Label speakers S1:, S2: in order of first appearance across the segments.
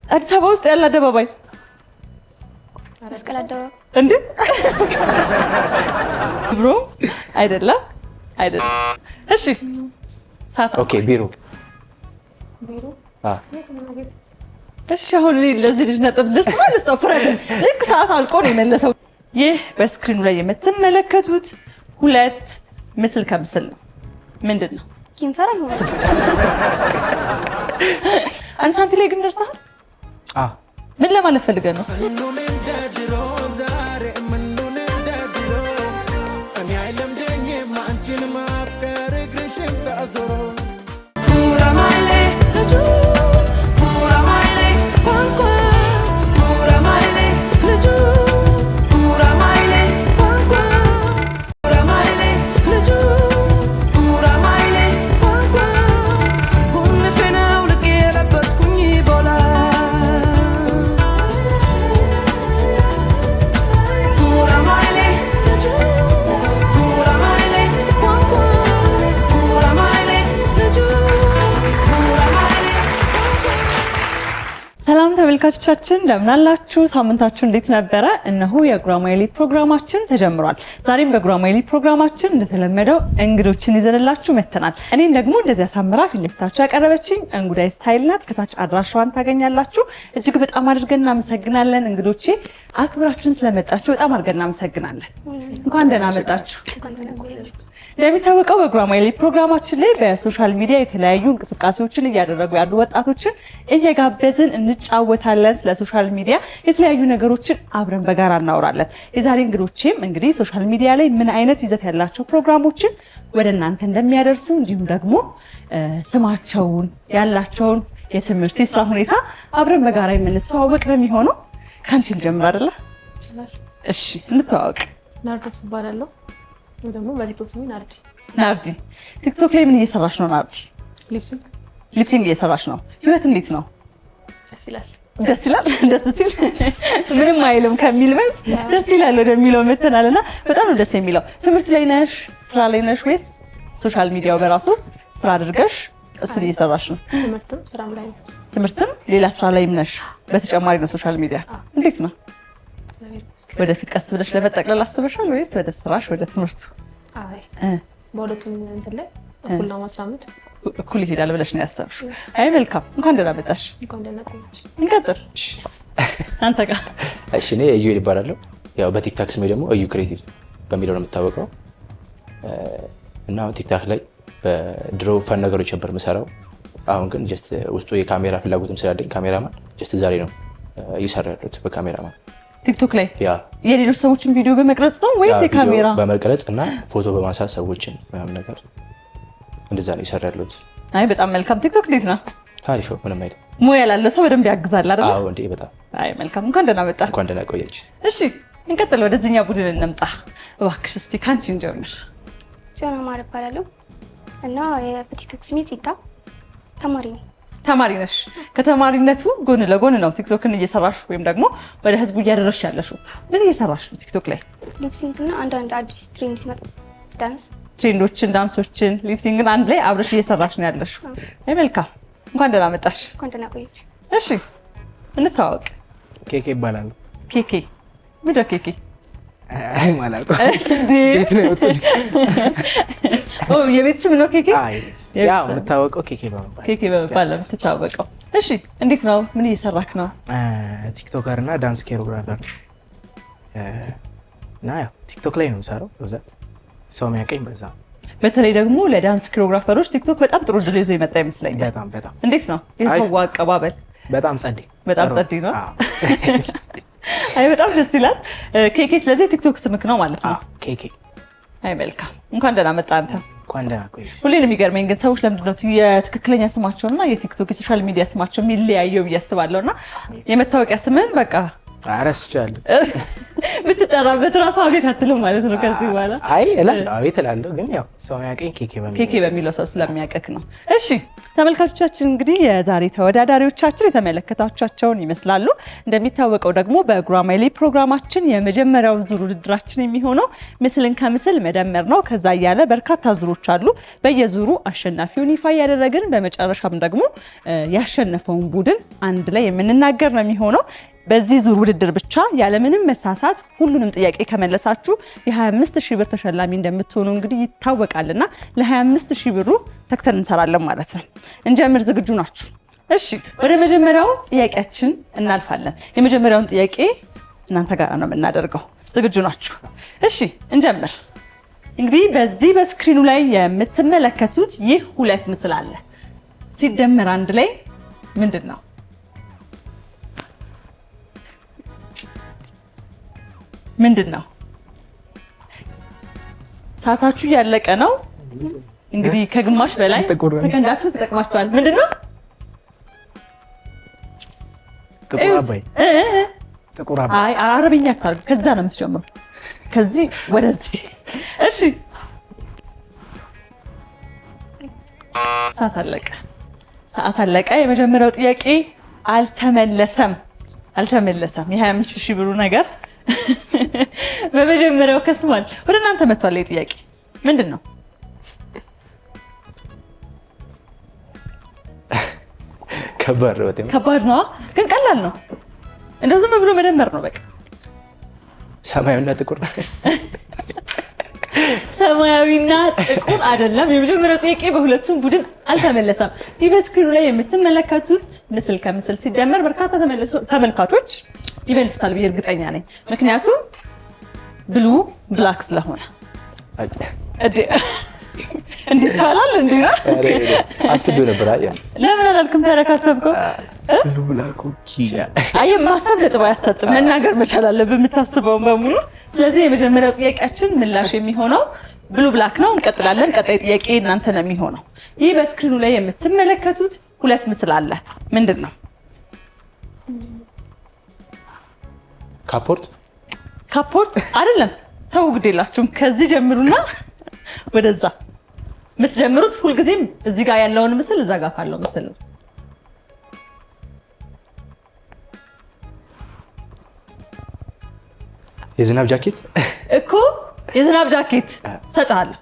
S1: አዲስ አበባ ውስጥ ያለ አደባባይ
S2: መስቀል አደባባይ
S1: እንዴ? ብሮ አይደለም። እሺ ሳታ
S3: ኦኬ ቢሮ
S1: እሺ አሁን ለዚህ ልጅ ነጥብ ልስጥ ማለት ነው። ፍሬንድ ልክ ሰዓት አልቆ ነው የመለሰው። ይህ በስክሪኑ ላይ የምትመለከቱት ሁለት ምስል ከምስል ነው። ምንድን ነው?
S2: ኪንፈራ ነው።
S1: አንድ ሳንቲ ላይ ግን ደርሰሃል? ምን ለማለት ፈልገህ ነው? ተመልካቾቻችን እንደምን አላችሁ? ሳምንታችሁ እንዴት ነበረ? እነሆ የጉራማይሌ ፕሮግራማችን ተጀምሯል። ዛሬም በጉራማይሌ ፕሮግራማችን እንደተለመደው እንግዶችን ይዘንላችሁ መተናል። እኔን ደግሞ እንደዚህ አሳምራ ፊት ለፊታችሁ ያቀረበችኝ እንጉዳይ ስታይል ናት። ከታች አድራሻዋን ታገኛላችሁ። እጅግ በጣም አድርገን እናመሰግናለን። እንግዶቼ አክብራችሁን ስለመጣችሁ በጣም አድርገን እናመሰግናለን። እንኳን ደህና መጣችሁ። እንደሚታወቀው በጉራማይሌ ፕሮግራማችን ላይ በሶሻል ሚዲያ የተለያዩ እንቅስቃሴዎችን እያደረጉ ያሉ ወጣቶችን እየጋበዝን እንጫወታለን። ስለ ሶሻል ሚዲያ የተለያዩ ነገሮችን አብረን በጋራ እናወራለን። የዛሬ እንግዶቼም እንግዲህ ሶሻል ሚዲያ ላይ ምን አይነት ይዘት ያላቸው ፕሮግራሞችን ወደ እናንተ እንደሚያደርሱ እንዲሁም ደግሞ ስማቸውን ያላቸውን የትምህርት የስራ ሁኔታ አብረን በጋራ የምንተዋወቅ ነው የሚሆነው። ካንቺ ልጀምር አይደለ? እሺ እንተዋወቅ።
S4: ናርዶስ እባላለሁ ወይ ደግሞ በቲክቶክ ስሜ ናርዲ።
S1: ናርዲ ቲክቶክ ላይ ምን እየሰራሽ ነው ናርዲ? ሊፕሲንግ እየሰራሽ ነው። ህይወት እንዴት ነው?
S4: ደስ ይላል።
S1: ደስ ሲል ምንም አይልም ከሚል መልስ ደስ ይላል ወደሚለው መተናልና በጣም ነው ደስ የሚለው። ትምህርት ላይ ነሽ? ስራ ላይ ነሽ? ወይስ ሶሻል ሚዲያው በራሱ ስራ አድርገሽ እሱን እየሰራሽ ነው?
S4: ትምህርትም ስራም ላይ ነው።
S1: ትምህርትም ሌላ ስራ ላይም ነሽ በተጨማሪ ነው ሶሻል ሚዲያ። እንዴት ነው ወደፊት ቀስ ብለሽ ለመጠቅለል አስበሻል ወይስ ወደ ስራሽ ወደ ትምህርቱ?
S4: አይ በሁለቱም እንትን ላይ እኩል ነው ማስራመድ
S1: እኩል ይሄዳል ብለሽ ነው ያሰብሽው? አይ መልካም፣ እንኳን ደህና መጣሽ።
S4: እንኳን ደህና ቆያችሁ።
S1: እንቀጥል። አንተ ጋር
S3: እሺ። እኔ እዩ ይባላለሁ። ያው በቲክታክ ስሜ ደግሞ እዩ ክሬቲቭ በሚለው ነው የምታወቀው እና ቲክታክ ላይ በድሮ ፈን ነገሮች ነበር የምሰራው። አሁን ግን ጀስት ውስጡ የካሜራ ፍላጎትም ስላለኝ ካሜራማን ጀስት ዛሬ ነው እየሰራ ያለሁት በካሜራማን
S1: ቲክቶክ ላይ የሌሎች ሰዎችን ቪዲዮ በመቅረጽ ነው ወይስ የካሜራ
S3: በመቅረጽ እና ፎቶ በማንሳት ሰዎችን ምናምን ነገር እንደዛ ነው እየሰራ ያለሁት።
S1: አይ በጣም መልካም። ቲክቶክ እንዴት ነው?
S3: ታሪፍ ነው። ምንም አይደለም።
S1: ሙያ ያላለ ሰው በደንብ ያግዛል አይደል?
S3: አዎ እንዴ በጣም።
S1: አይ መልካም። እንኳን ደህና መጣ።
S3: እንኳን ደህና ቆያች።
S1: እሺ እንቀጥል። ወደዚህኛው ቡድን እንምጣ እባክሽ። እስቲ ካንቺ እንጀምር።
S2: ጽዮን አማረ እባላለሁ እና በቲክቶክ ስሜ ፂታ ተማሪ ነኝ።
S1: ተማሪ ነሽ? ከተማሪነቱ ጎን ለጎን ነው ቲክቶክን እየሰራሽ ወይም ደግሞ ወደ ህዝቡ እያደረስሽ ያለሽው። ምን እየሰራሽ ነው ቲክቶክ ላይ?
S2: ሊፕሲንግ እና አንዳንድ አዲስ ትሬንድ ሲመጣ ዳንስ
S1: ትሬንዶችን፣ ዳንሶችን፣ ሊፕሲንግን አንድ ላይ አብረሽ እየሰራሽ ነው ያለሽው። አይ መልካም። እንኳን ደህና መጣሽ።
S2: እንኳን ደህና ቆያች።
S1: እሺ እንተዋወቅ።
S5: ኬኬ ይባላል።
S1: ኬኬ ምንድን ነው ኬኬ?
S5: አይ ማለት ቤት ነው የወጡት።
S1: የቤት ስም ነው ኬኬ?
S5: ያው የምታወቀው ኬኬ በመባል
S1: ነው የምትታወቀው። እሺ እንዴት ነው? ምን እየሰራክ ነው?
S5: ቲክቶከር እና ዳንስ ኮሪዮግራፈር እና ያው ቲክቶክ ላይ ነው የምሰራው በብዛት ሰው የሚያውቀኝ በዛ።
S1: በተለይ ደግሞ ለዳንስ ኮሪዮግራፈሮች ቲክቶክ በጣም ጥሩ ድል ይዞ የመጣ ይመስለኛል።
S5: በጣም
S1: እንዴት ነው የሰው አቀባበል?
S5: በጣም ጸዴ
S1: ነው። አይ በጣም ደስ ይላል። ኬኬ ስለዚህ ቲክቶክ ስምክ ነው ማለት ነው?
S5: ኬኬ።
S1: አይ መልካም። እንኳን ደህና መጣ አንተ።
S5: እንኳን ደህና ቆየሽ።
S1: ሁሌ ነው የሚገርመኝ ግን ሰዎች ለምንድን ነው የትክክለኛ ስማቸውና የቲክቶክ የሶሻል ሚዲያ ስማቸው የሚለያየው ብዬ አስባለሁ። እና የመታወቂያ ስምህን በቃ
S5: አረስቻለሁ።
S1: ብትጠራበት ራሱ አቤት አትልም ማለት ነው ከዚህ በኋላ?
S5: አይ እላለሁ፣ አቤት እላለሁ፣ ግን ያው ሰው የሚያውቀኝ ኬኬ
S1: በሚለው ሰው ስለሚያውቅህ ነው። እሺ ተመልካቾቻችን እንግዲህ የዛሬ ተወዳዳሪዎቻችን የተመለከታችኋቸውን ይመስላሉ። እንደሚታወቀው ደግሞ በጉራማይሌ ፕሮግራማችን የመጀመሪያው ዙር ውድድራችን የሚሆነው ምስልን ከምስል መደመር ነው። ከዛ እያለ በርካታ ዙሮች አሉ። በየዙሩ አሸናፊውን ይፋ ያደረግን በመጨረሻም ደግሞ ያሸነፈውን ቡድን አንድ ላይ የምንናገር ነው የሚሆነው። በዚህ ዙር ውድድር ብቻ ያለምንም መሳሳት ሁሉንም ጥያቄ ከመለሳችሁ የ25000 ብር ተሸላሚ እንደምትሆኑ እንግዲህ ይታወቃልና ለ25000 ብሩ ተክተን እንሰራለን ማለት ነው። እንጀምር፣ ዝግጁ ናችሁ? እሺ ወደ መጀመሪያው ጥያቄያችን እናልፋለን። የመጀመሪያውን ጥያቄ እናንተ ጋር ነው የምናደርገው። ዝግጁ ናችሁ? እሺ እንጀምር። እንግዲህ በዚህ በስክሪኑ ላይ የምትመለከቱት ይህ ሁለት ምስል አለ። ሲደመር አንድ ላይ ምንድን ነው? ምንድን ነው? ሰዓታችሁ እያለቀ ነው። እንግዲህ ከግማሽ በላይ ተከንዳችሁ ተጠቅማችኋል። ምንድን ነው?
S5: ጥቁር አባይ። ጥቁር አባይ።
S1: አይ አረብኛ አታርጉ። ከዛ ነው የምትጀምሩ፣ ከዚህ ወደዚህ። እሺ ሰዓት አለቀ። ሰዓት አለቀ። የመጀመሪያው ጥያቄ አልተመለሰም። የ25000 ብሩ ነገር በመጀመሪያው ከስሟል። ወደ እናንተ መጥቷል። ጥያቄ ምንድን ነው? ከባድ ነው ግን ቀላል ነው። እንደው ዝም ብሎ መደመር ነው በቃ።
S3: ሰማያዊና ጥቁር
S1: ሰማያዊና ጥቁር አይደለም። የመጀመሪያው ጥያቄ በሁለቱም ቡድን አልተመለሰም። ይህ በስክሪኑ ላይ የምትመለከቱት ምስል ከምስል ሲደመር በርካታ ተመልካቾች ይመልሱታል ብዬ እርግጠኛ ነኝ። ምክንያቱም ብሉ ብላክ ስለሆነ እንዴት ታላል እንዴ ነው
S3: አስቤው ነበር።
S1: ለምን አላልክም? ተረካሰብከው
S5: ብሉ ብላክ
S1: አይ ማሰብ ነጥብ አያሰጥም። መናገር መቻል አለብህ የምታስበውን በሙሉ። ስለዚህ የመጀመሪያው ጥያቄያችን ምላሽ የሚሆነው ብሉ ብላክ ነው። እንቀጥላለን። ቀጣይ ጥያቄ እናንተ ነው የሚሆነው። ይህ በስክሪኑ ላይ የምትመለከቱት ሁለት ምስል አለ። ምንድን ነው? ካፖርት አይደለም። ተው ግድ የላችሁም። ከዚህ ጀምሩና ወደዛ የምትጀምሩት ሁልጊዜም እዚህ ጋር ያለውን ምስል እዛ ጋር ካለው ምስል ነው።
S3: የዝናብ ጃኬት
S1: እኮ የዝናብ ጃኬት ሰጥሃለሁ።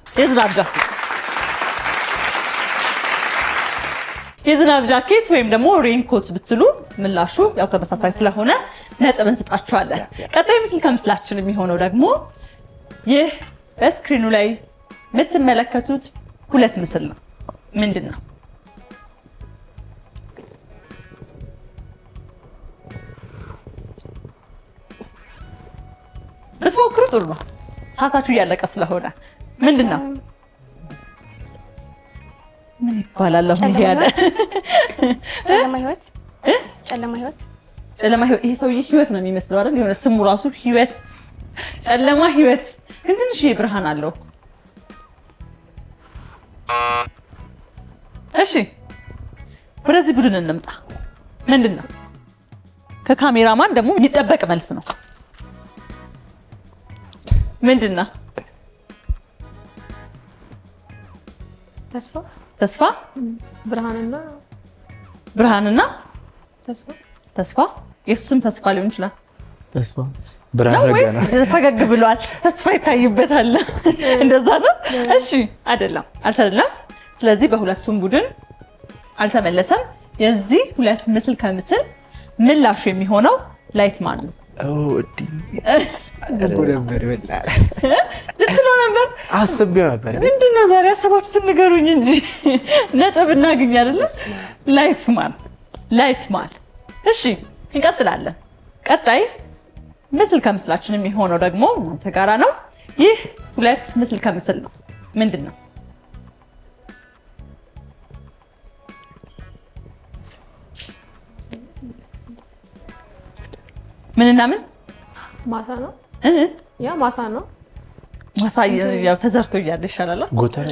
S1: የዝናብ ጃኬት ወይም ደግሞ ሬንኮት ብትሉ ምላሹ ያው ተመሳሳይ ስለሆነ ነጥብ እንሰጣችኋለን። ቀጣይ ምስል ከምስላችን የሚሆነው ደግሞ ይህ በስክሪኑ ላይ የምትመለከቱት ሁለት ምስል ነው። ምንድን ነው? ብትሞክሩ ጥሩ ነው። ሰዓታችሁ እያለቀ ስለሆነ ምንድን ነው? ምን ይባላል? አሁን ይሄ ያለ
S2: ጨለማ ህይወት።
S1: ይሄ ሰውዬ ህይወት ነው የሚመስለው አይደል? የሆነ ስሙ ራሱ ህይወት፣ ጨለማ ህይወት፣ ግን ትንሽ ብርሃን አለው። እሺ ወደዚህ ቡድን እንምጣ። ምንድን ነው? ከካሜራማን ደግሞ የሚጠበቅ መልስ ነው። ምንድን ነው? ተስፋ ብርሃንና ተስፋ የሱስም ተስፋ ሊሆን ይችላል።
S5: ተስፋ
S3: ብርሃን
S1: ፈገግ ብሏል። ተስፋ ይታይበታል። እንደዛ ነው። እሺ አይደለም። ስለዚህ በሁለቱም ቡድን አልተመለሰም። የዚህ ሁለት ምስል ከምስል ምላሹ የሚሆነው ላይትማን ነው። ልትለው ነበር?
S5: አስቤው ነበር።
S1: ምንድን ነው ዛሬ ያሰባችሁትን ንገሩኝ እንጂ ነጥብ እናገኝ አይደለ? ላይትማን። እሺ እንቀጥላለን። ቀጣይ ምስል ከምስላችን የሚሆነው ደግሞ እናንተ ጋራ ነው። ይህ ሁለት ምስል ከምስል ነው። ምንድን ነው? ምንና ምን?
S4: ማሳ ነው። ያ ማሳ ነው።
S1: ማሳ ያው ተዘርቶ እያለ ይሻላል።
S3: ጎተር።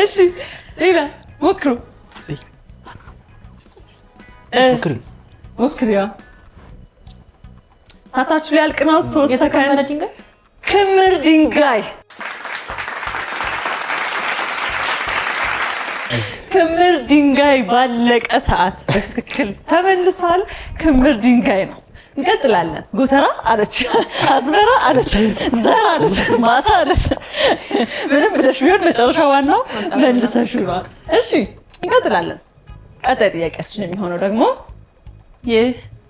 S1: እሺ ሌላ ሞክሩ። ሞክሪ። ሰዓታችሁ ሊያልቅ ነው። 3
S4: የተከመረ
S1: ሰከንድ።
S4: ድንጋይ
S1: ክምር ድንጋይ ክምር ድንጋይ ባለቀ ሰዓት በትክክል ተመልሷል። ክምር ድንጋይ ነው። እንቀጥላለን። ጎተራ አለች፣ አዝመራ አለች፣ ዘር አለች፣ ማታ አለች። ምንም ብለሽ ቢሆን መጨረሻ ዋናው መልሰሽዋል። እሺ እንቀጥላለን። ቀጣይ ጥያቄያችን የሚሆነው ደግሞ ይህ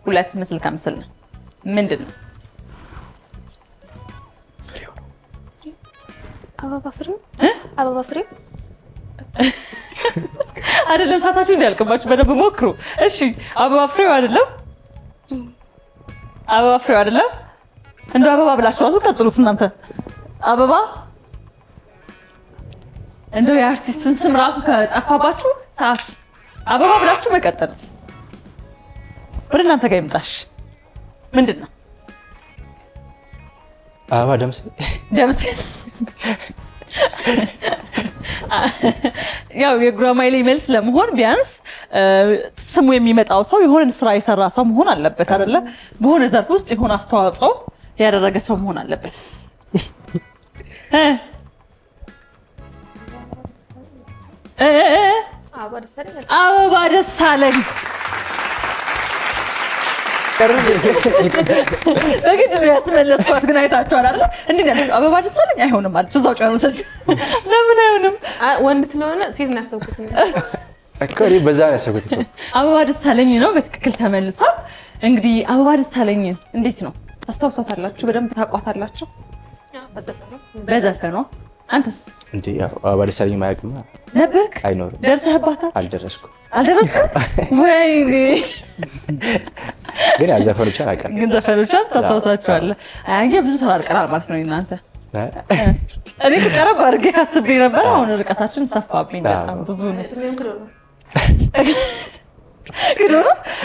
S1: 2 ምስል ከምስል ነው። ምንድን ነው?
S2: አበባ ፍሬው አበባ ፍሬው
S1: አይደለም። ሰዓታችሁ እንዲያልቅባችሁ በደንብ ሞክሩ። እሺ አበባ ፍሬው አይደለም። አበባ ፍሬው አይደለም። እንደው አበባ ብላችሁ ራሱ ቀጥሉት እናንተ። አበባ እንደው የአርቲስቱን ስም ራሱ ከጠፋባችሁ ሰዓት አበባ ብላችሁ መቀጠል። ወደ እናንተ ጋር ይምጣሽ። ምንድን ነው?
S3: አበባ ደምሴ
S1: ደምሴ ያው የጉራማይሌ መልስ ለመሆን ቢያንስ ስሙ የሚመጣው ሰው የሆነ ስራ የሰራ ሰው መሆን አለበት አይደለ? በሆነ ዘርፍ ውስጥ የሆነ አስተዋጽኦ ያደረገ ሰው መሆን አለበት። አበባ ደሳለኝ በግድ ነው ያስመለስኳት። ግን አይታችኋል አይደል? እንዴ ነው አበባ ደሳለኝ አይሆንም ማለት እዛው ጨርሰሽ። ለምን አይሆንም?
S4: ወንድ ስለሆነ ሴት ነው ያሰብኩት
S3: እኮ በዛ ነው ያሰብኩት እኮ።
S1: አበባ ደሳለኝ ነው በትክክል ተመልሷል። እንግዲህ አበባ ደሳለኝን እንዴት ነው ታስታውሳታላችሁ? በደንብ ታውቋታላችሁ? በዘፈኗ። አንተስ?
S3: እንዴ አበባ ደሳለኝ ማያውቅማ
S1: ነበርክ?
S3: አይኖርም።
S1: ደርሰህባታል?
S3: አልደረስኩም።
S1: ወይኔ
S3: ግን ዘፈኖቿን አውቃለሁ።
S1: ግን ዘፈኖቿን ታስታውሳቸዋለህ? አይ ብዙ ተራርቀናል ማለት ነው እናንተ። እኔ ቀረብ አድርጌ ካስቤ ነበር። አሁን ርቀታችን ሰፋብኝ በጣም ብዙ ነው። ግን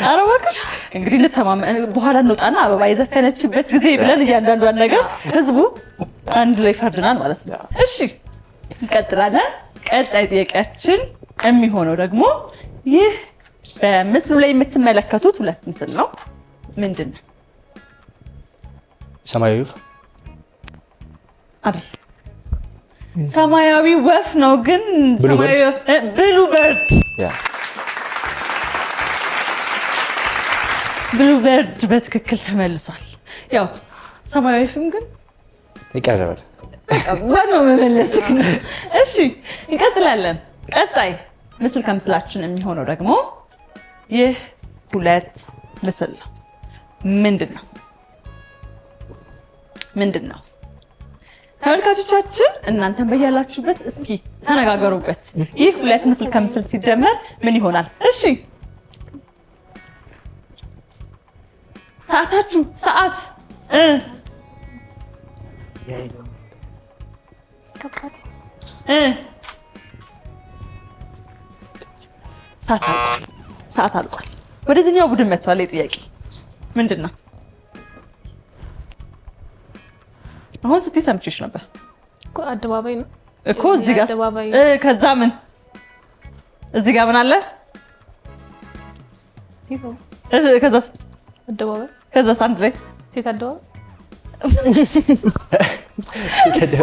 S1: ኧረ እባክሽ እንግዲህ ልተማመን በኋላ እንውጣና አበባ የዘፈነችበት ጊዜ ብለን እያንዳንዷን ነገር ህዝቡ አንድ ላይ ፈርድናል ማለት ነው። እሺ እንቀጥላለን። ቀጣይ ጥያቄያችን የሚሆነው ደግሞ ይህ በምስሉ ላይ የምትመለከቱት 2 ምስል ነው። ምንድን ነው?
S3: ሰማያዊ ወፍ
S1: አይደል? ሰማያዊ ወፍ ነው። ግን ብሉ በርድ ብሉ በርድ በትክክል ተመልሷል። ያው ሰማያዊ ወፍም ግን
S3: ይቀርባል።
S1: ዋናው መመለስ ነው። እሺ እንቀጥላለን። ቀጣይ ምስል ከምስላችን የሚሆነው ደግሞ ይህ 2 ምስል ነው። ምንድን ነው? ምንድን ነው? ተመልካቾቻችን እናንተን በያላችሁበት እስኪ ተነጋገሩበት። ይህ 2 ምስል ከምስል ሲደመር ምን ይሆናል? እሺ ሰዓታችሁ ሰዓት ሰዓት አልቋል። ወደዚህኛው ቡድን መጥቷል። ጥያቄ ምንድን ነው? አሁን ስትይ ሰምቼሽ ነበር
S4: እኮ አደባባይ ነው
S1: እኮ እዚህ ጋር ከዛ ምን እዚህ ጋር ምን አለ? ከዛ
S4: አደባባይ
S1: ከዛ አንድ ላይ
S4: ሴት አደባባይ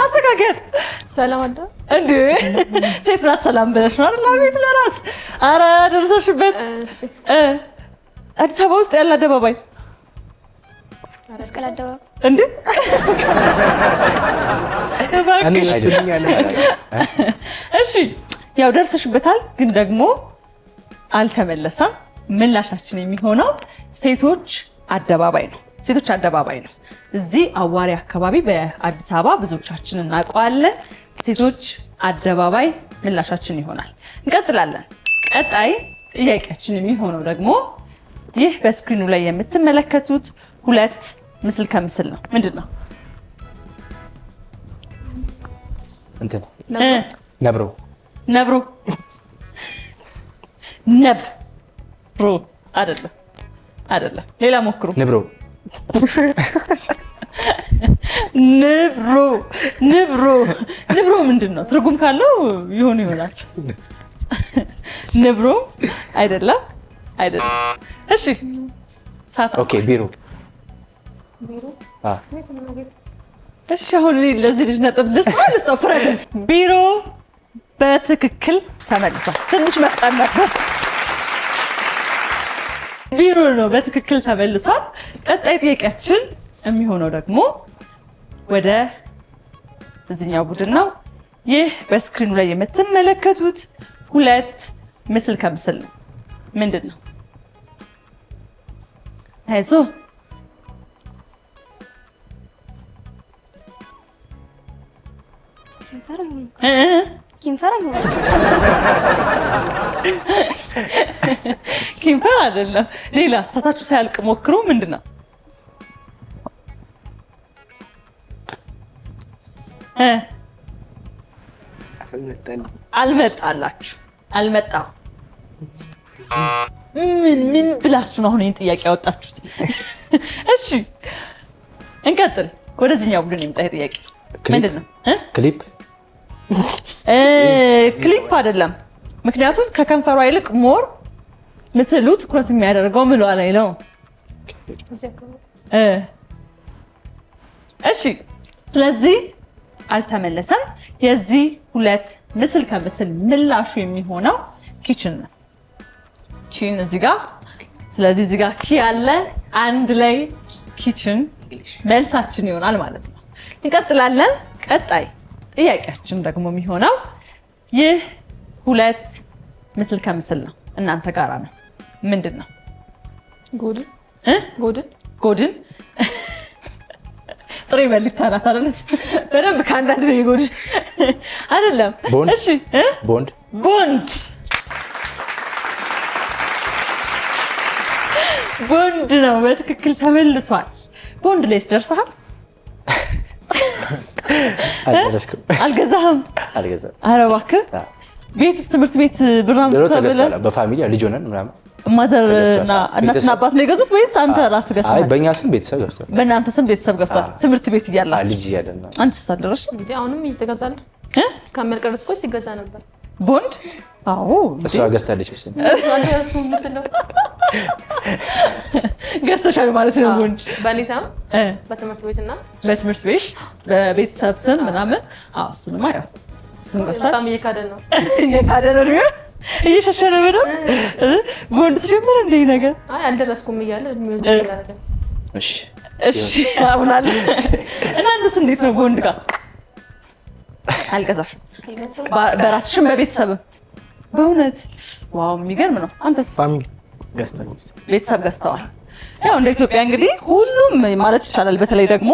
S1: አስተካከል።
S4: ሰላም አደባባይ
S1: እንዴ ሴት ናት ሰላም ብለሽ ነው አይደል? አቤት ለራስ ኧረ ደርሰሽበት። አዲስ አበባ ውስጥ ያለ አደባባይ
S2: መስቀል አደባባይ
S1: እንዴ? እሺ ያው ደርሰሽበታል፣ ግን ደግሞ አልተመለሰም። ምላሻችን የሚሆነው ሴቶች አደባባይ ነው። ሴቶች አደባባይ ነው። እዚህ አዋሪ አካባቢ በአዲስ አበባ ብዙዎቻችን እናውቀዋለን። ሴቶች አደባባይ ምላሻችን ይሆናል። እንቀጥላለን። ቀጣይ ጥያቄያችን የሚሆነው ደግሞ ይህ በስክሪኑ ላይ የምትመለከቱት 2 ምስል ከምስል ነው። ምንድን ነው?
S3: እንትን ነብሮ
S1: ነብሮ ነብሮ አይደለም፣ አይደለም። ሌላ ሞክሩ።
S3: ንብሮ
S1: ንብሮ ንብሮ ንብሮ ምንድን ነው? ትርጉም ካለው ይሆን ይሆናል። ንብሮ አይደለም፣ አይደለም። እሺ
S3: ኦኬ ቢሮ
S4: ቢሮ
S3: አ
S4: ቤት ነው ቤት።
S1: እሺ አሁን ለዚህ ልጅ ነጥብ ልስጠው ፍረድ። ቢሮ በትክክል ተመልሷል። ትንሽ መጣን ነበር። ቢሮ ነው በትክክል ተመልሷል። ቀጣይ ጥያቄያችን የሚሆነው ደግሞ ወደ እዚህኛው ቡድን ነው። ይህ በስክሪኑ ላይ የምትመለከቱት ሁለት ምስል ከምስል ነው። ምንድን ነው? አይዞ ኪንፈር አይደለም። ሌላ ሳታችሁ ሳያልቅ ሞክሩ። ምንድን ነው? አልመጣላችሁ። አልመጣም። ምን ብላችሁ ነው አሁን ይህን ጥያቄ ያወጣችሁት? እሺ እንቀጥል። ወደዚህኛው ቡድን የምጣ ጥያቄ ምንድን ነው?
S3: ክሊፕ
S1: ክሊፕ አይደለም። ምክንያቱም ከከንፈሯ ይልቅ ሞር ምስሉ ትኩረት የሚያደርገው ምሏ ላይ ነው። እሺ ስለዚህ አልተመለሰም። የዚህ ሁለት ምስል ከምስል ምላሹ የሚሆነው ኪችን ነው። ኪችን እዚህ ጋር። ስለዚህ እዚህ ጋር ኪ ያለ አንድ ላይ ኪችን መልሳችን ይሆናል ማለት ነው። እንቀጥላለን። ቀጣይ ጥያቄያችን ደግሞ የሚሆነው ይህ ሁለት ምስል ከምስል ነው። እናንተ ጋራ ነው። ምንድን ነው? ጎድን ጥሬ በልታ ናት አይደለች? በደንብ ከአንዳንድ ነው የጎድን አይደለም። እሺ ቦንድ ነው በትክክል ተመልሷል። ቦንድ ላይስ ደርሰሃል? አልገዛህም? ኧረ እባክህ። ቤትስ ትምህርት ቤት ብራም ተብለህ
S3: በፋሚሊ ልጅ ሆነን ምናምን
S1: ማዘር እና እናትና አባት ነው የገዙት ወይስ አንተ ራስህ ገዝተሃል?
S3: አይ በእኛ ስም ቤተሰብ ገዝቷል።
S1: በእናንተ ስም ቤተሰብ ገዝቷል። ትምህርት ቤት እያላችሁ
S3: ልጅ እያለን።
S1: አንቺስ አልደረሽ
S4: እንዴ? አሁንም እየተገዛለ እስከሚያልቅ ድረስ እኮ ሲገዛ ነበር
S1: ቦንድ። አዎ
S3: እሷ ገዝታለች መሰለኝ።
S1: ገዝተሻል ማለት ነው ቦንድ።
S4: በእኔ ስም በትምህርት ቤትና
S1: በትምህርት ቤት በቤተሰብ ስም ምናምን። አዎ እሱንማ ያው እሱን ገዝታል።
S4: በጣም እየካደ ነው
S1: እየሸሸነ ነው። ቦንድ ተጀመረ እንደ ነገር።
S4: አይ አልደረስኩም እያለ እድሜው ዝቅ ያደረገ።
S1: እሺ አሁናል። እናንተስ እንዴት ነው ቦንድ ጋር? አልገዛሽም? በራስሽም በቤተሰብም? በእውነት ዋው የሚገርም ነው። አንተስ?
S5: ፋሚሊ ገዝተዋል፣
S1: ቤተሰብ ገዝተዋል። ያው እንደ ኢትዮጵያ እንግዲህ ሁሉም ማለት ይቻላል በተለይ ደግሞ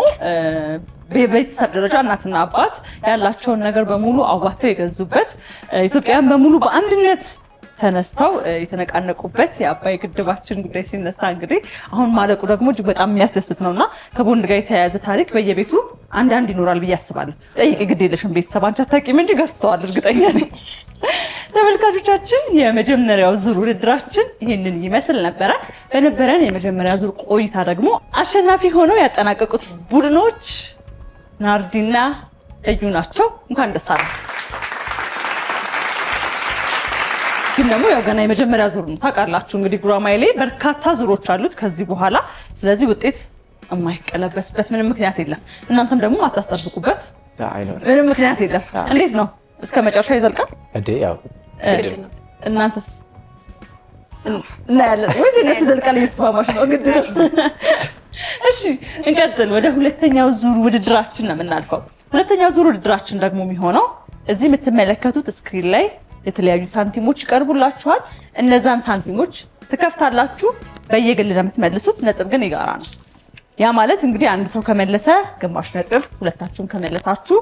S1: በቤተሰብ ደረጃ እናትና አባት ያላቸውን ነገር በሙሉ አዋጥተው የገዙበት ኢትዮጵያን በሙሉ በአንድነት ተነስተው የተነቃነቁበት የአባይ ግድባችን ጉዳይ ሲነሳ እንግዲህ አሁን ማለቁ ደግሞ እጅግ በጣም የሚያስደስት ነውና ከቦንድ ጋር የተያያዘ ታሪክ በየቤቱ አንዳንድ ይኖራል ብዬ አስባለሁ። ጠይቂ ግድ የለሽም ቤተሰብ አንቺ አታውቂም እንጂ ገዝተዋል እርግጠኛ ነኝ። ተመልካቾቻችን የመጀመሪያው ዙር ውድድራችን ይህንን ይመስል ነበረ። በነበረን የመጀመሪያ ዙር ቆይታ ደግሞ አሸናፊ ሆነው ያጠናቀቁት ቡድኖች ናርዲና እዩ ናቸው። እንኳን ደስ አላችሁ። ግን ደግሞ ያው ገና የመጀመሪያ ዙር ነው ታውቃላችሁ። እንግዲህ ጉራማይሌ በርካታ ዙሮች አሉት ከዚህ በኋላ። ስለዚህ ውጤት የማይቀለበስበት ምንም ምክንያት የለም። እናንተም ደግሞ አታስጠብቁበት ምንም ምክንያት የለም። እንዴት ነው እስከ መጨረሻ ይዘልቃል እንዴ? ያው እናንተስ እናያለን ወይ እነሱ ይዘልቃል እየተስማማሽ ነው እንግዲህ። እሺ እንቀጥል። ወደ ሁለተኛው ዙር ውድድራችን ነው የምናልፈው። ሁለተኛው ዙር ውድድራችን ደግሞ የሚሆነው እዚህ የምትመለከቱት ስክሪን ላይ የተለያዩ ሳንቲሞች ይቀርቡላችኋል። እነዛን ሳንቲሞች ትከፍታላችሁ። በየግል ለምትመልሱት ነጥብ ግን የጋራ ነው። ያ ማለት እንግዲህ አንድ ሰው ከመለሰ ግማሽ ነጥብ፣ ሁለታችሁም ከመለሳችሁ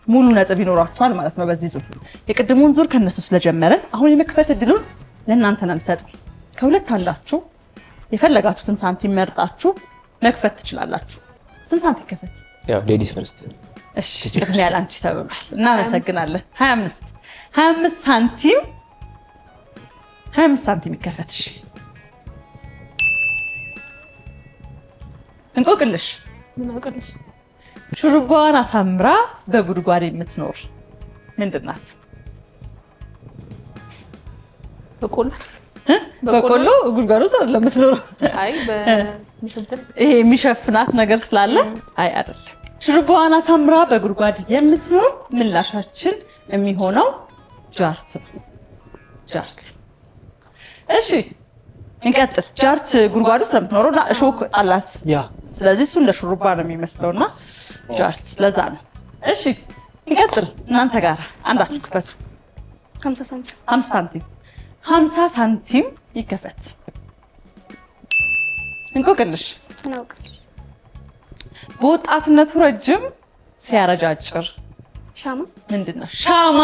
S1: ሙሉ ነጥብ ይኖራችኋል ማለት ነው። በዚህ ዙር የቅድሙን ዙር ከነሱ ስለጀመረን አሁን የመክፈት እድሉን ለእናንተ ነው የምሰጠው። ከሁለት አንዳችሁ የፈለጋችሁትን ሳንቲም መርጣችሁ መክፈት ትችላላችሁ። ስንት ሳንቲም ከፈት?
S3: ያው ሌዲስ ፈርስት።
S1: እሺ ቅድሚያ ላንቺ ተብሏል። እናመሰግናለን። 25 ሳንቲም 25 ሳንቲም ይከፈት። እሺ እንቆቅልሽ።
S4: ምን አውቅልሽ?
S1: ሹሩባዋን አሳምራ በጉድጓድ የምትኖር ምንድን ናት?
S4: በቆሎ።
S1: በቆሎ ጉድጓድ ውስጥ አይደለም የምትኖረው።
S4: አይ
S1: ይሄ የሚሸፍናት ነገር ስላለ አይ አይደለም። ሹሩባዋን አሳምራ በጉድጓድ የምትኖር ምላሻችን የሚሆነው ጃርት ነው። ጃርት። እሺ እንቀጥል። ጃርት ጉድጓድ ውስጥ የምትኖረው እና እሾክ አላት። ስለዚህ እሱ እንደ ሹሩባ ነው የሚመስለውና ጃርት ለዛ ነው። እሺ እንቀጥል። እናንተ ጋር አንዳችሁ ክፈቱ።
S2: 50 ሳንቲም
S1: 50 ሳንቲም 50 ሳንቲም ይከፈት። እንቆቅልሽ
S2: እናውቅልሽ
S1: በወጣትነቱ ረጅም ሲያረጃጭር
S2: ሻማ
S1: ምንድነው? ሻማ።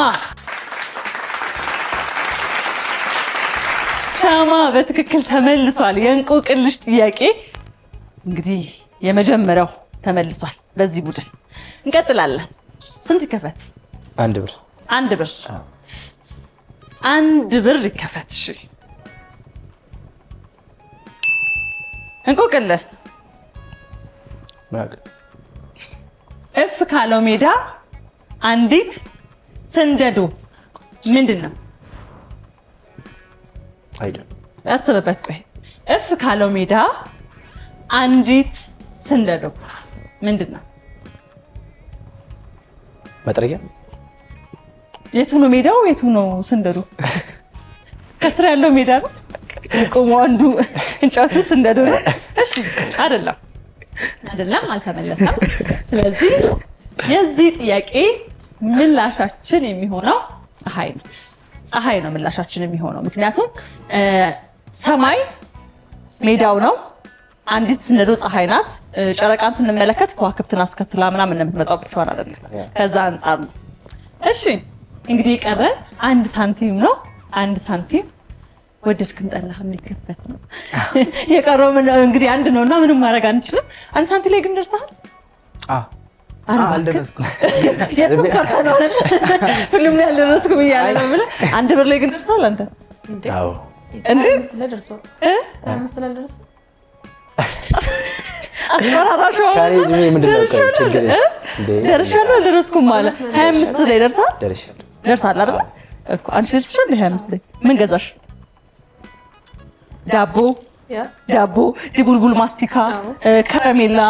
S1: ሻማ በትክክል ተመልሷል። የእንቆቅልሽ ጥያቄ እንግዲህ የመጀመሪያው ተመልሷል በዚህ ቡድን። እንቀጥላለን። ስንት ይከፈት?
S3: 1 ብር
S1: 1 ብር 1 ብር ይከፈት። እሺ እንቆቅልህ እፍ ካለው ሜዳ አንዲት ስንደዶ ምንድን ነው?
S3: አይደል?
S1: አስበበት። ቆይ እፍ ካለው ሜዳ አንዲት ስንደዶ ምንድን ነው?
S3: መጥረጊያ።
S1: የቱ ነው ሜዳው? የቱ ነው ስንደዶ? ከስራ ያለው ሜዳ ነው። ቆሞ አንዱ እንጨቱ ስንደዶ ነው። እሺ አይደለም፣ አይደለም፣ አልተመለሰም። ስለዚህ የዚህ ጥያቄ ምላሻችን የሚሆነው ፀሐይ ነው። ፀሐይ ነው ምላሻችን የሚሆነው። ምክንያቱም ሰማይ ሜዳው ነው፣ አንዲት ስንደዶ ፀሐይ ናት። ጨረቃን ስንመለከት ከዋክብትን አስከትላ ምናምን የምትመጣው ብቻዋን አይደለም። ከዛ አንጻር ነው። እሺ እንግዲህ የቀረን 1 ሳንቲም ነው። 1 ሳንቲም ወደድክም ጠላህም ሊከፈት ነው። የቀረው እንግዲህ 1 ነውና ምንም ማድረግ አንችልም። 1 ሳንቲም ላይ ግን ደርሰሃል?
S5: አልደረስኩም።
S1: የትም ፈርተህ ነው ሁሉም ላይ አልደረስኩም እያለ ነው ብለህ 1 ብር ላይ ግን ደርሰሃል አንተ?
S3: አዎ
S1: እንዴ
S4: ስለደርሰው ስለደርሰው
S1: አጥራራሽ ደርሻለሁ አልደረስኩም ማለት 25 ላይ ደርሰሃል? ደርሰሃል አይደል እኮ አንቺ ልትሽል 25 ላይ ምን ገዛሽ? ዳቦ፣ ድቡልቡል ማስቲካ፣ ከረሜላ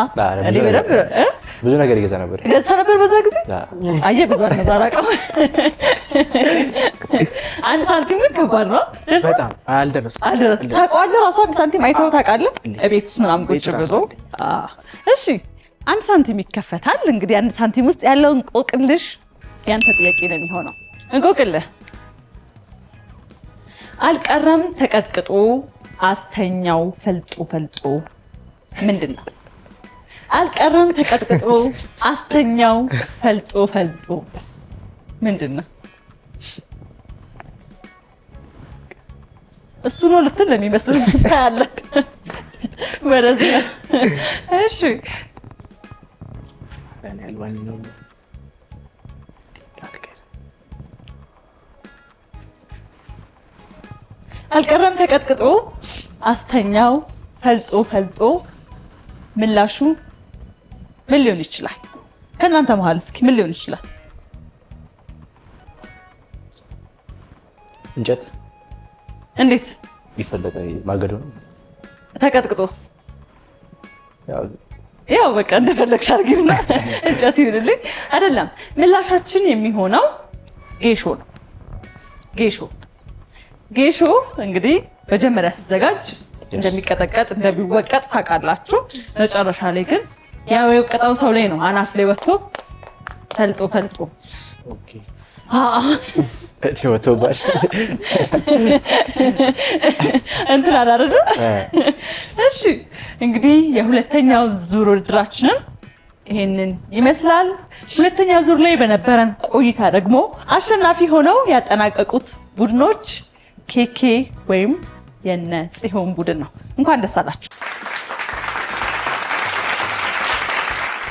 S3: ብዙ ነገር ይገዛ ነበር።
S1: ገዛ ነበር በዛ ጊዜ። አየህ ብዙ አነራራቀው 1 ሳንቲም ከባድ ነው
S5: በጣም አልደረስኩም።
S1: ታውቀዋለህ? ራሱ 1 ሳንቲም አይተኸው ታውቃለህ? እቤት ውስጥ ምናምን ቁጭ ብሎ። እሺ 1 ሳንቲም ይከፈታል። እንግዲህ 1 ሳንቲም ውስጥ ያለው እንቆቅልሽ ያንተ ጥያቄ ነው የሚሆነው። እንቆቅልህ አልቀረም ተቀጥቅጦ አስተኛው ፈልጦ ምንድን ነው? አልቀረም ተቀጥቅጦ አስተኛው ፈልጦ ምንድን ነው? እሱ ነው ልትል ነው የሚመስለው። ታያለህ ወደዚህ። እሺ አልቀረም ተቀጥቅጦ አስተኛው ፈልጦ ምላሹ ምን ሊሆን ይችላል? ከእናንተ መሀል እስኪ ምን ሊሆን ይችላል?
S3: እንጨት።
S1: እንዴት
S3: ቢፈለጥ ማገዶ ነው።
S1: ተቀጥቅጦስ? ያው በቃ እንደፈለግሽ አድርጊውና እንጨት ይሁንልኝ። አይደለም፣ ምላሻችን የሚሆነው ጌሾ ነው። ጌሾ እንግዲህ መጀመሪያ ሲዘጋጅ እንደሚቀጠቀጥ እንደሚወቀጥ ታውቃላችሁ። መጨረሻ ላይ ግን ያው የወቀጠው ሰው ላይ ነው አናት ላይ ወጥቶ ፈልጦ
S3: ኦኬ ወጥቶባሽ
S1: እንትን አላረደ። እሺ እንግዲህ የሁለተኛው ዙር ውድድራችንም ይሄንን ይመስላል። ሁለተኛው ዙር ላይ በነበረን ቆይታ ደግሞ አሸናፊ ሆነው ያጠናቀቁት ቡድኖች ኬኬ ወይም የነ ጽዮን ቡድን ነው። እንኳን ደስ አላችሁ።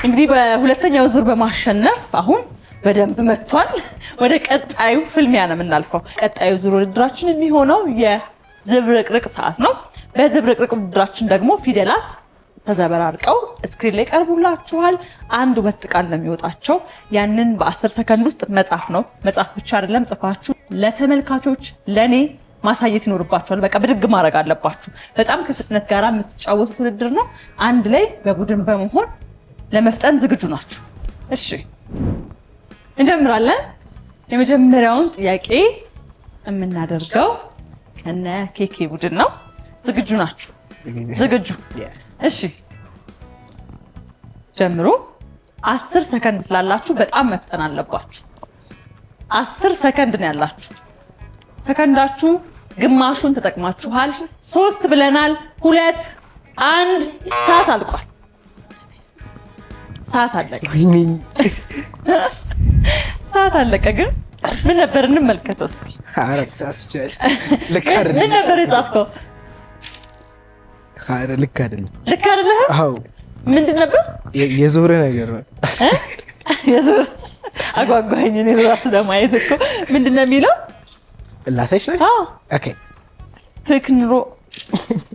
S1: እንግዲህ በሁለተኛው ዙር በማሸነፍ አሁን በደንብ መጥቷል። ወደ ቀጣዩ ፍልሚያ ነው የምናልፈው። ቀጣዩ ዙር ውድድራችን የሚሆነው የዝብርቅርቅ ሰዓት ነው። በዝብርቅርቅ ውድድራችን ደግሞ ፊደላት ተዘበራርቀው ስክሪን ላይ ቀርቡላችኋል። አንድ ወጥ ቃል ነው የሚወጣቸው። ያንን በ10 ሰከንድ ውስጥ መጻፍ ነው። መጻፍ ብቻ አይደለም፣ ጽፋችሁ ለተመልካቾች ለኔ ማሳየት ይኖርባችኋል። በቃ ብድግ ማድረግ አለባችሁ። በጣም ከፍጥነት ጋር የምትጫወቱት ውድድር ነው። አንድ ላይ በቡድን በመሆን ለመፍጠን ዝግጁ ናችሁ? እሺ እንጀምራለን። የመጀመሪያውን ጥያቄ የምናደርገው ከነ ኬኬ ቡድን ነው። ዝግጁ ናችሁ? ዝግጁ? እሺ ጀምሩ። 10 ሰከንድ ስላላችሁ በጣም መፍጠን አለባችሁ። 10 ሰከንድ ነው ያላችሁ። ሰከንዳችሁ ግማሹን ተጠቅማችኋል። 3 ብለናል። 2 1 ሰዓት አልቋል። ሰዓት አለቀ። ሰዓት አለቀ። ግን ምን ነበር እንመልከተው እስኪ።
S5: አራት ሳስቻል
S1: ምን ነበር የጻፍከው?
S5: አረ ልክ አይደለም።
S1: ልክ አይደለም?
S5: አዎ
S1: ምንድን ነበር?
S5: የዞረ ነገር ነው።
S1: የዞረ አጓጓኝ። እኔ ራሱ ለማየት እኮ ምንድን ነው የሚለው?
S5: ላሳይሽ ነች።
S1: አዎ
S5: ኦኬ።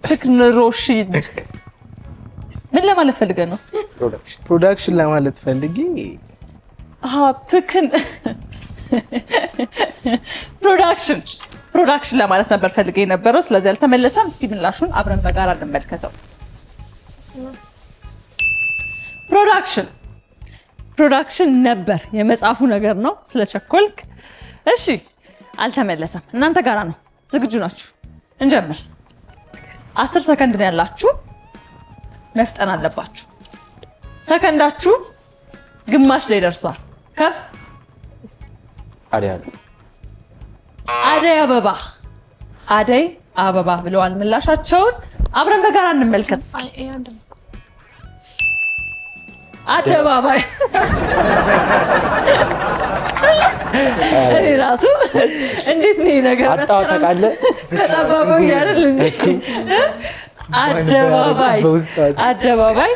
S1: ቴክኖሮሺድ ምን ለማለት ፈልገህ ነው?
S5: ፕሮዳክሽን ለማለት ፈልጌ።
S1: ፕሮዳክሽን ለማለት ነበር ፈልጌ የነበረው። ስለዚህ አልተመለሰም። እስኪ ምላሹን አብረን በጋራ እንመልከተው። ፕሮዳክሽን ነበር የመጽሐፉ ነገር ነው ስለቸኮልክ። እሺ አልተመለሰም። እናንተ ጋራ ነው። ዝግጁ ናችሁ? እንጀምር። 10 ሰከንድ ነው ያላችሁ። መፍጠን አለባችሁ። ሰከንዳችሁ ግማሽ ላይ ደርሷል። ከፍ አደይ አበባ ብለዋል ምላሻቸውን። አብረን በጋራ እንመልከት። አደባባይ እኔ ራሱ እንዴት ነው ነገር
S3: አጣጣቃለ
S1: ተጣባባይ አይደል እንዴ? አደባባይ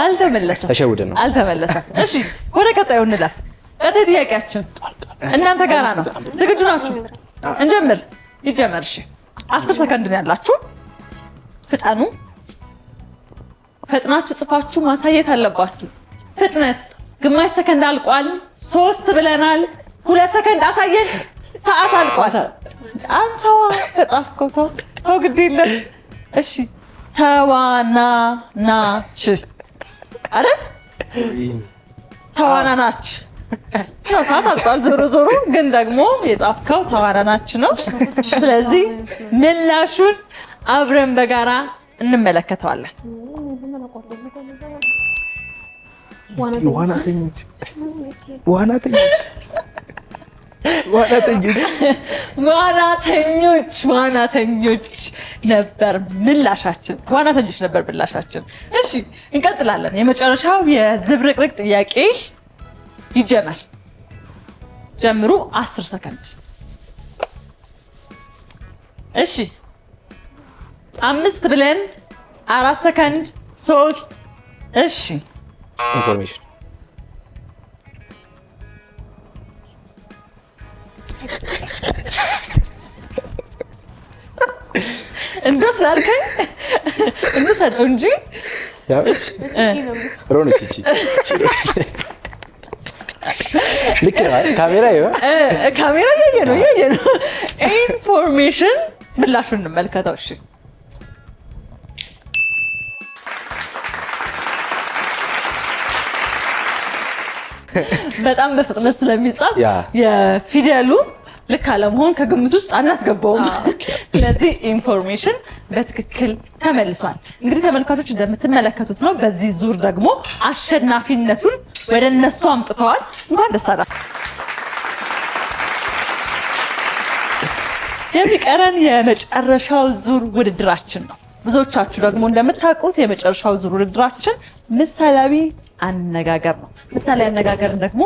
S1: አልተመለሰም።
S3: ተሸውደ ነው
S1: አልተመለሰም። እሺ ወደ ቀጣዩ እንለፍ። ቀጣይ ጥያቄያችን እናንተ ጋራ ነው። ዝግጁ ናችሁ? እንጀምር። ይጀመር። እሺ 10 ሰከንድ ነው ያላችሁ። ፍጠኑ። ፈጥናችሁ ጽፋችሁ ማሳየት አለባችሁ። ፍጥነት። ግማሽ ሰከንድ አልቋል። 3 ብለናል። 2 ሰከንድ አሳየን። ሰዓት አልቋል። አንሳዋ ተጻፍከው። ተው ግድ የለም። እሺ ተዋናናች አይደል? ተዋናናች ነው። ሰዓት አልቋል። ዞሮ ግን ደግሞ የጻፍከው ተዋናናች ነው። ስለዚህ ምላሹን አብረን በጋራ እንመለከተዋለን። ዋናተኞች ነበር ምላሻችን። እሺ እንቀጥላለን። የመጨረሻው የዝብርቅርቅ ጥያቄ ይጀመር። ጀምሩ። 10 ሰከንድ። እሺ 5 ብለን 4 ሰከንድ 3 እሺ
S3: ኢንፎርሜሽን
S1: እንደው ስላልከኝ እንሰጠው እንጂ
S3: ሮነች እቺ ልክ ነው። ካሜራ እያየ ነው።
S1: ኢንፎርሜሽን ምላሹን እንመልከተው። እሺ በጣም በፍጥነት ስለሚጻፍ የፊደሉ ልክ አለመሆን ከግምት ውስጥ አናስገባውም። ስለዚህ ኢንፎርሜሽን በትክክል ተመልሷል። እንግዲህ ተመልካቾች እንደምትመለከቱት ነው። በዚህ ዙር ደግሞ አሸናፊነቱን ወደ እነሱ አምጥተዋል። እንኳን ደስ አላችሁ። የሚቀረን የመጨረሻው ዙር ውድድራችን ነው። ብዙዎቻችሁ ደግሞ እንደምታውቁት የመጨረሻው ዙር ውድድራችን ምሳሌያዊ አነጋገር ነው። ምሳሌ አነጋገርን ደግሞ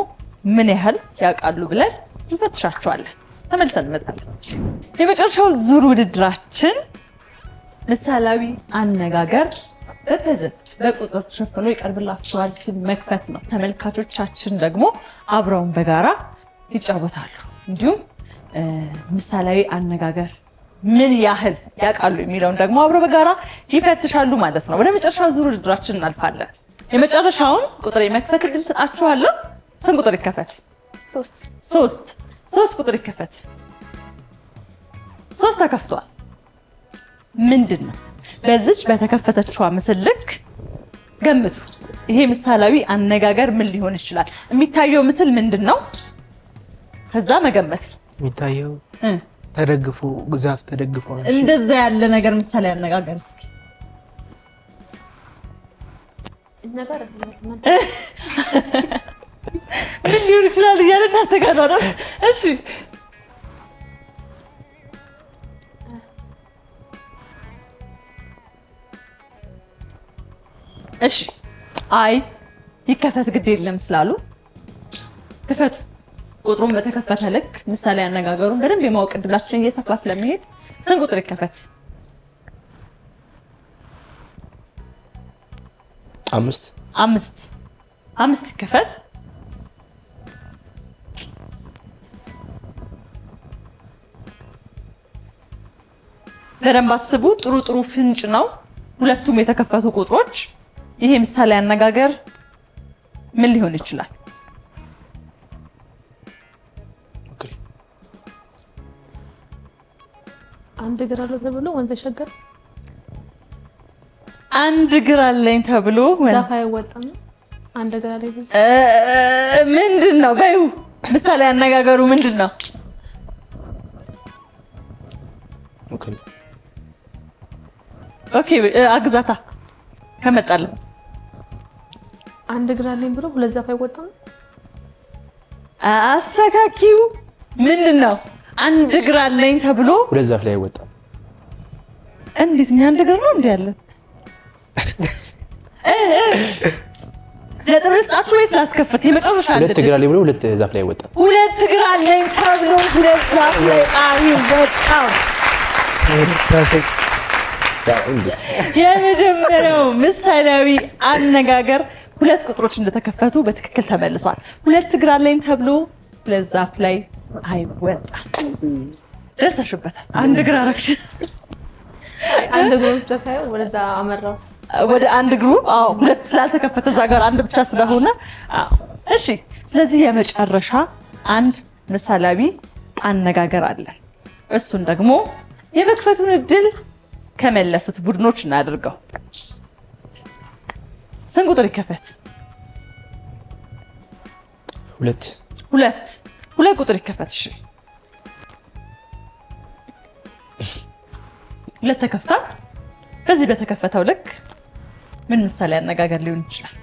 S1: ምን ያህል ያውቃሉ ብለን እንፈትሻቸዋለን። ተመልሰን እንመጣለን። የመጨረሻው ዙር ውድድራችን ምሳሌያዊ አነጋገር በፐዝል በቁጥር ተሸፍኖ ይቀርብላችኋል። እሱን መክፈት ነው። ተመልካቾቻችን ደግሞ አብረውን በጋራ ይጫወታሉ። እንዲሁም ምሳሌያዊ አነጋገር ምን ያህል ያውቃሉ የሚለውን ደግሞ አብረው በጋራ ይፈትሻሉ ማለት ነው። ወደ መጨረሻው ዙር ውድድራችን እናልፋለን። የመጨረሻውን ቁጥር የመክፈት እድል ሰጣችኋለሁ። ስንት ቁጥር ይከፈት? 3 ቁጥር ይከፈት። 3 ተከፍቷል። ምንድን ነው? በዚች በተከፈተችዋ ምስል ልክ ገምቱ። ይሄ ምሳሌያዊ አነጋገር ምን ሊሆን ይችላል? የሚታየው ምስል ምንድን ነው? ከዛ መገመት
S5: የሚታየው ተደግፎ ዛፍ ተደግፎ ነው።
S1: እንደዛ ያለ ነገር ምሳሌ አነጋገር እስኪ
S4: ነገር
S1: ምን ሊሆን ይችላል እያለ እናንተ ጋር ነው። እሺ እሺ አይ ይከፈት ግድ የለም ስላሉ ክፈቱ። ቁጥሩን በተከፈተ ልክ ምሳሌ አነጋገሩን በደንብ የማወቅ እድላችን እየሰፋ ስለሚሄድ ስንት ቁጥር ይከፈት?
S3: 5
S1: 5 ይከፈት። በደንብ አስቡ። ጥሩ ፍንጭ ነው ሁለቱም የተከፈቱ ቁጥሮች። ይሄ ምሳሌ አነጋገር ምን ሊሆን ይችላል?
S4: አንድ እግር አለው ተብሎ ወንዝ ይሻገር።
S1: አንድ እግር አለኝ ተብሎ
S4: ዛፍ አይወጣም። አንድ እግር አለኝ
S1: ምንድን ነው? በይው ምሳሌ አነጋገሩ ምንድን ነው? ኦኬ አግዛታ ከመጣለ
S4: አንድ እግር አለኝ ብሎ ሁለት ዛፍ አይወጣም።
S1: አስተካኪው ምንድን ነው? አንድ እግር አለኝ ተብሎ
S3: ሁለት ዛፍ ላይ አይወጣም።
S1: እንዴት ነው? አንድ እግር ነው እንዴ ያለ? ነጥብ ልስጣችሁ ወይስ ላስከፍት? የመጨረሻ
S3: ሁለት እግር አለኝ ብሎ ሁለት ዛፍ ላይ አይወጣም።
S1: ሁለት እግር አለኝ ተብሎ ሁለት ዛፍ ላይ አይወጣም። የመጀመሪያው ምሳሌያዊ አነጋገር ሁለት ቁጥሮች እንደተከፈቱ በትክክል ተመልሷል። ሁለት እግር አለኝ ተብሎ ሁለት ዛፍ ላይ አይወጣም። ደርሰሽበታል። አንድ እግር አረግሽ።
S4: አንድ እግሩ ብቻ ሳይሆን ወደዛ አመራው
S1: ወደ አንድ እግሩ። አዎ ሁለት ስላልተከፈተ እዛ ጋር አንድ ብቻ ስለሆነ እሺ። ስለዚህ የመጨረሻ አንድ ምሳሌያዊ አነጋገር አለ። እሱን ደግሞ የመክፈቱን እድል ከመለሱት ቡድኖች እናድርገው። ስንት ቁጥር ይከፈት? ሁለት ቁጥር ይከፈት። እሺ ሁለት ተከፍታ። በዚህ በተከፈተው ልክ ምን ምሳሌ አነጋገር ሊሆን ይችላል?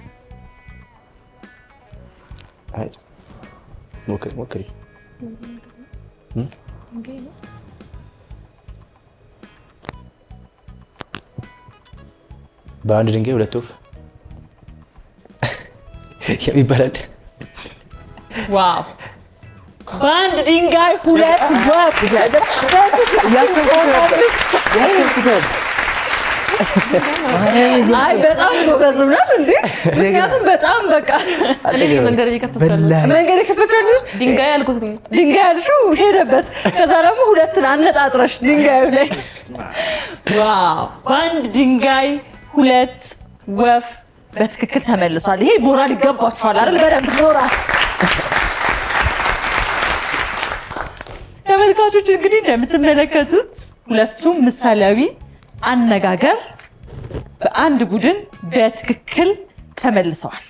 S3: አይ ሞክሪ። በአንድ ድንጋይ ሁለት ወፍ ይባላል።
S1: ዋው! በአንድ ድንጋይ ሁለት ወፍ። አይ በጣም ጎበዝ ነው እንዴ! ምክንያቱም በጣም በቃ
S4: መንገድ
S1: የከፈተችው
S4: ድንጋይ አልኩት።
S1: ድንጋይ አልሽው ሄደበት። ከዛ ደግሞ ሁለትን አነጣጥረሽ ድንጋዩ ላይ ዋው! በአንድ ድንጋይ ሁለት ወፍ በትክክል ተመልሷል። ይሄ ሞራል ይገባችኋል አይደል? በደንብ ሞራል። ተመልካቾች እንግዲህ እንደምትመለከቱት ሁለቱም ምሳሌያዊ አነጋገር በአንድ ቡድን በትክክል ተመልሰዋል።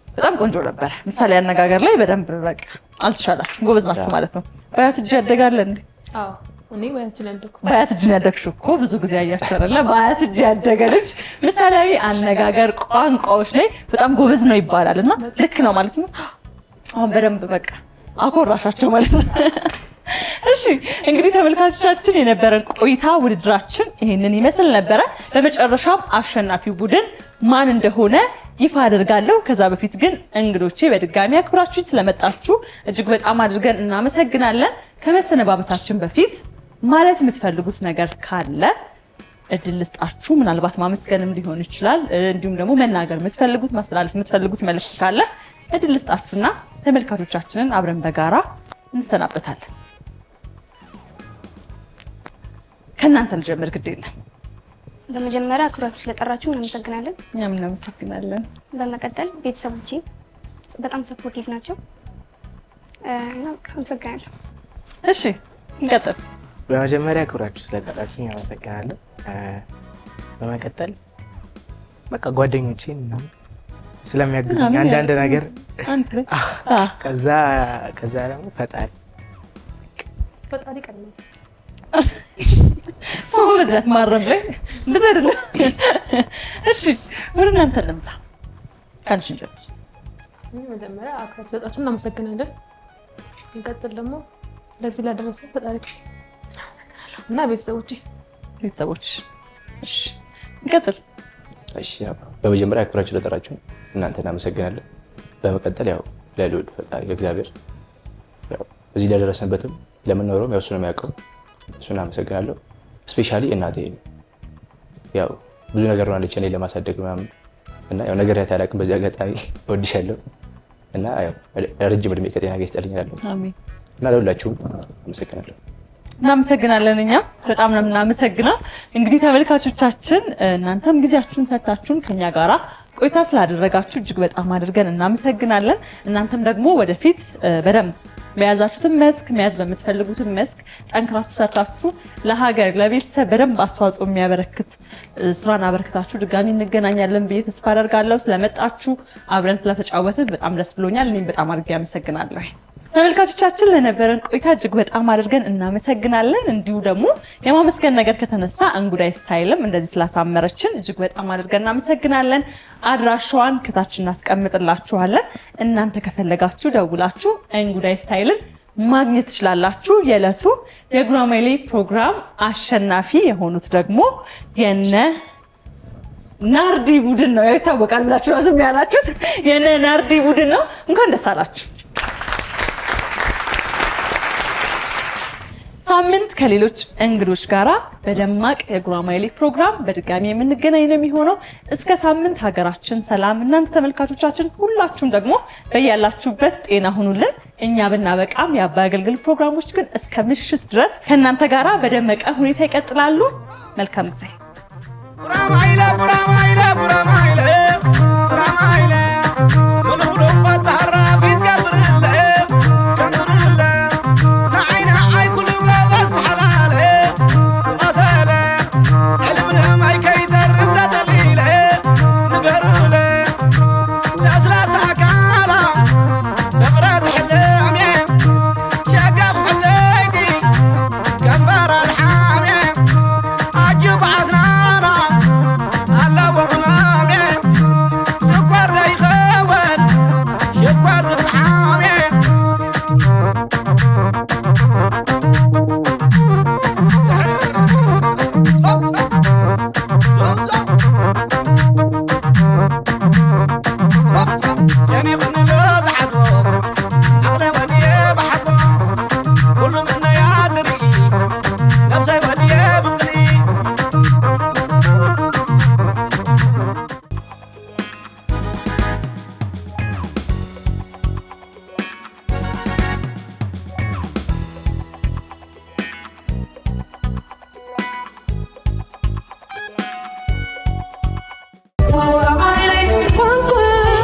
S1: በጣም ቆንጆ ነበረ። ምሳሌ አነጋገር ላይ በደንብ በቃ አልተሻላችሁም፣ ጎበዝ ናችሁ ማለት ነው። በአያት እጅ ያደጋል እንዴ?
S4: አዎ እኔ
S1: በአያት እጅ ያደግሽው እኮ ብዙ ጊዜ አያችሁ አይደለ? በአያት እጅ ያደገ ልጅ ምሳሌያዊ አነጋገር ቋንቋዎች ላይ በጣም ጎበዝ ነው ይባላል እና ልክ ነው ማለት ነው። አሁን በደንብ በቃ አኮራሻቸው ማለት ነው። እሺ እንግዲህ ተመልካቾቻችን የነበረን ቆይታ ውድድራችን ይሄንን ይመስል ነበረ። በመጨረሻም አሸናፊው ቡድን ማን እንደሆነ ይፋ አደርጋለሁ። ከዛ በፊት ግን እንግዶቼ በድጋሚ አክብራችሁ ስለመጣችሁ እጅግ በጣም አድርገን እናመሰግናለን። ከመሰነባበታችን በፊት ማለት የምትፈልጉት ነገር ካለ እድል ልስጣችሁ። ምናልባት ማመስገንም ሊሆን ይችላል። እንዲሁም ደግሞ መናገር የምትፈልጉት ማስተላለፍ የምትፈልጉት መልእክት ካለ እድል ልስጣችሁና ተመልካቾቻችንን አብረን በጋራ እንሰናበታለን። ከእናንተ ልጀምር፣ ግድ የለም።
S2: በመጀመሪያ አክብራችሁ ስለጠራችሁ እናመሰግናለን።
S1: እኛም እናመሰግናለን።
S2: በመቀጠል ቤተሰቦቼ በጣም ሰፖርቲቭ ናቸው እና አመሰግናለሁ።
S1: እሺ እንቀጥል።
S5: በመጀመሪያ ክብራችሁ ስለጠራችሁኝ አመሰግናለሁ። በመቀጠል በቃ ጓደኞቼን ስለሚያግዙኝ አንዳንድ ነገር ከዛ ደግሞ ፈጣሪ
S4: ቀድሞ
S1: ሰው ለዛት ማረም ላይ እንደዛ አይደለም። እሺ ወደ እናንተ ልምጣ። አንቺ ጀምሪ።
S4: መጀመሪያ አክብራችሁ ስለጠራችሁን እናመሰግናለን። እንቀጥል ደግሞ ለዚህ ላደረሰ ፈጣሪ እና ቤተሰቦች። እሺ
S1: እንቀጥል።
S3: እሺ በመጀመሪያ አክብራችሁ ስለጠራችሁን እናንተ እናመሰግናለን። በመቀጠል ያው ለልዑል ፈጣሪ ለእግዚአብሔር ያው እዚህ ለደረሰንበትም ለምንኖረውም ያው እሱ ነው የሚያውቀው። እሱን አመሰግናለሁ። ስፔሻሊ እናቴ ያው ብዙ ነገር ሆናለች እኔ ለማሳደግ ምናምን እና ያው ነገር ያታላቅም በዚህ አጋጣሚ እወድሻለሁ እና ያው ረጅም እድሜ ከጤና ጋር ይስጥልኝ እላለሁ።
S1: አሜን።
S3: እና ለሁላችሁም አመሰግናለሁ።
S1: እናመሰግናለን። እኛ በጣም ነው የምናመሰግነው። እንግዲህ ተመልካቾቻችን እናንተም ጊዜያችሁን ሰጥታችሁን ከኛ ጋራ ቆይታ ስላደረጋችሁ እጅግ በጣም አድርገን እናመሰግናለን። እናንተም ደግሞ ወደፊት በደንብ በያዛችሁትም መስክ መያዝ በምትፈልጉትም መስክ ጠንክራችሁ ሰርታችሁ ለሀገር ለቤተሰብ በደንብ አስተዋጽኦ የሚያበረክት ስራን አበረክታችሁ ድጋሚ እንገናኛለን ብዬ ተስፋ አደርጋለሁ። ስለመጣችሁ አብረን ስለተጫወትን በጣም ደስ ብሎኛል። እኔም በጣም አድርጌ አመሰግናለሁ። ተመልካቾቻችን ለነበረን ቆይታ እጅግ በጣም አድርገን እናመሰግናለን። እንዲሁ ደግሞ የማመስገን ነገር ከተነሳ እንጉዳይ ስታይልም እንደዚህ ስላሳመረችን እጅግ በጣም አድርገን እናመሰግናለን። አድራሻዋን ከታች እናስቀምጥላችኋለን። እናንተ ከፈለጋችሁ ደውላችሁ እንጉዳይ ስታይልን ማግኘት ትችላላችሁ። የዕለቱ የጉራማይሌ ፕሮግራም አሸናፊ የሆኑት ደግሞ የነ ናርዲ ቡድን ነው። ይታወቃል ብላችሁ ነው ዝም ያላችሁት። የነ ናርዲ ቡድን ነው። እንኳን ደስ አላችሁ። ሳምንት ከሌሎች እንግዶች ጋራ በደማቅ የጉራማይሌ ፕሮግራም በድጋሚ የምንገናኝ ነው የሚሆነው። እስከ ሳምንት ሀገራችን ሰላም፣ እናንተ ተመልካቾቻችን ሁላችሁም ደግሞ በያላችሁበት ጤና ሁኑልን። እኛ ብናበቃም የአባይ አገልግል ፕሮግራሞች ግን እስከ ምሽት ድረስ ከእናንተ ጋራ በደመቀ ሁኔታ ይቀጥላሉ። መልካም ጊዜ። ጉራማይሌ ጉራማይሌ ጉራማይሌ ጉራማይሌ ምኑሮ ወጣራ ፊት ቀብርለ ቀብርለ ናይና አይኩል
S6: Stop!